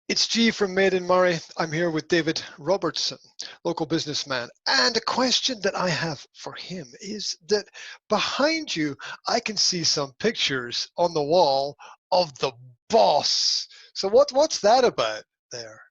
It's G from IN Moray. I'm here with David Robertson, local businessman. And a question that I have for him is that behind you, I can see some pictures on the wall of the boss. So what's that about there?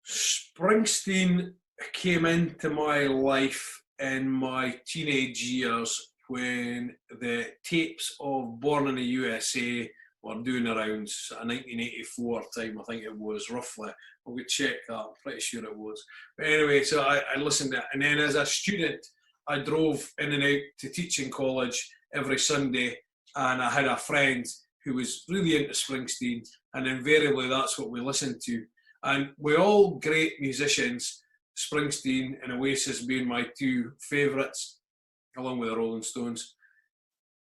Springsteen came into my life in my teenage years when the tapes of Born in the USA were doing the rounds. 1984 time, I think it was, roughly. I would check that, I'm pretty sure it was. But anyway, so I listened to it. And then as a student, I drove in and out to teaching college every Sunday, and I had a friend who was really into Springsteen, and invariably that's what we listened to. And we're all great musicians, Springsteen and Oasis being my two favourites, along with the Rolling Stones.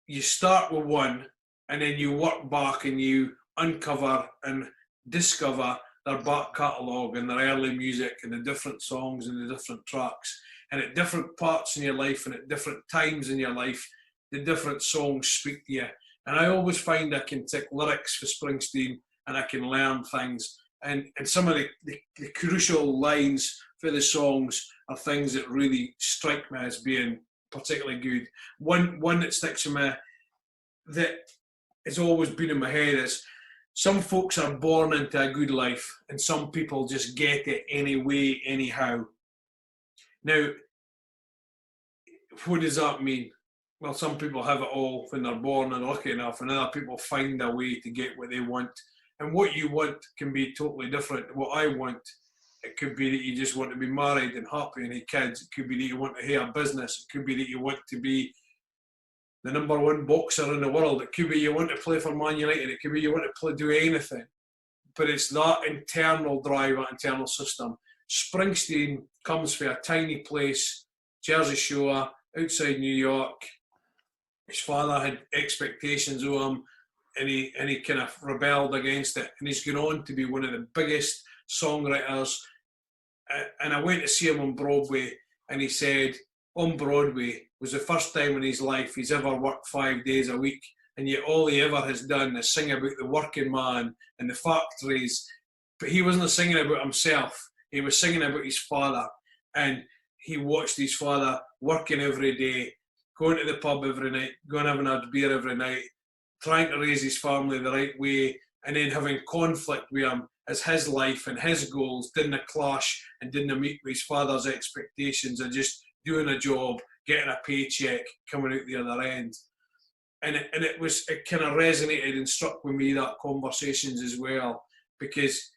You start with one, and then you work back and you uncover and discover their back catalogue and their early music and the different songs and the different tracks. And at different parts in your life and at different times in your life, the different songs speak to you. And I always find I can take lyrics for Springsteen and I can learn things. And some of the crucial lines for the songs are things that really strike me as being particularly good. One that sticks in me that has always been in my head is, some folks are born into a good life and some people just get it anyway, anyhow. Now, what does that mean? Well, some people have it all when they're born and lucky enough, and other people find a way to get what they want. And what you want can be totally different. What I want, it could be that you just want to be married and happy and have kids. It could be that you want to have a business. It could be that you want to be the #1 boxer in the world. It could be you want to play for Man United. It could be you want to do anything. But it's that internal drive, that internal system. Springsteen comes from a tiny place, Jersey Shore, outside New York. His father had expectations of him, and he kind of rebelled against it. And he's gone on to be one of the biggest songwriters. And I went to see him on Broadway, and he said, on Broadway was the first time in his life he's ever worked 5 days a week, and yet all he ever has done is sing about the working man and the factories. But he wasn't singing about himself, he was singing about his father. And he watched his father working every day, going to the pub every night, going having a beer every night, trying to raise his family the right way, and then having conflict with him as his life and his goals didn't clash and didn't meet with his father's expectations of just doing a job, getting a paycheck, coming out the other end. And it kind of resonated and struck with me, that Conversations as well, because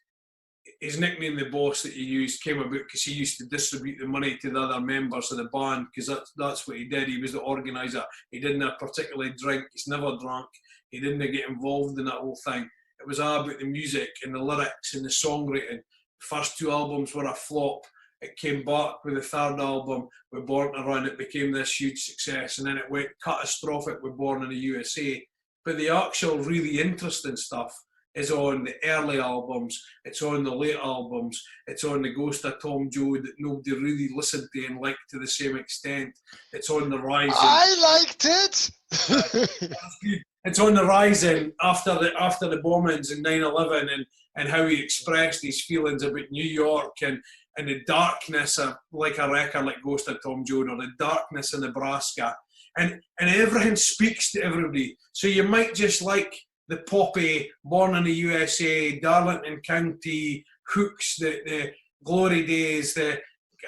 his nickname, the boss, that he used came about because he used to distribute the money to the other members of the band, because that's what he did. He was the organiser. He didn't particularly drink. He's never drunk. He didn't get involved in that whole thing. It was all about the music and the lyrics and the songwriting. The first 2 albums were a flop. It came back with the 3rd album, with Born to Run. It became this huge success, and then it went catastrophic with Born in the USA. But the actual really interesting stuff is on the early albums, it's on the late albums, it's on the Ghost of Tom Joad that nobody really listened to and liked to the same extent. It's on the Rising. I liked it. That's good. It's on the Rising after the bombings in 9/11, and how he expressed his feelings about New York and the darkness of, like a record like Ghost of Tom Joad, or the darkness in Nebraska. And everything speaks to everybody. So you might just like the poppy, Born in the USA, Darlington County, Hooks, the glory days, the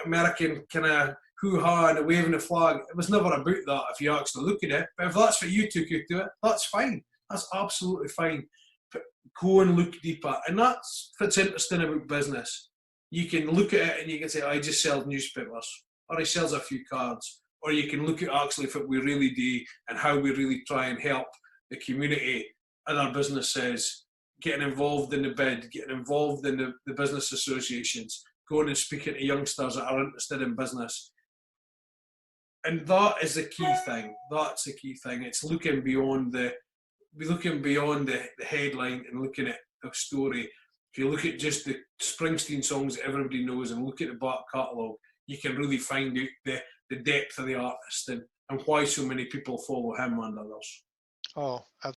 American kind of hoo-ha and the waving the flag. It was never about that if you actually look at it. But if that's what you took to it, that's fine. That's absolutely fine. But go and look deeper. And that's what's interesting about business. You can look at it and you can say, I just sell newspapers, or he sells a few cards. Or you can look at actually what we really do and how we really try and help the community, other businesses, getting involved in the bid, getting involved in the business associations, going and speaking to youngsters that are interested in business. And that is the key thing. That's the key thing. It's looking beyond the headline and looking at the story. If you look at just the Springsteen songs that everybody knows and look at the back catalogue, you can really find out the depth of the artist and why so many people follow him and others. Oh,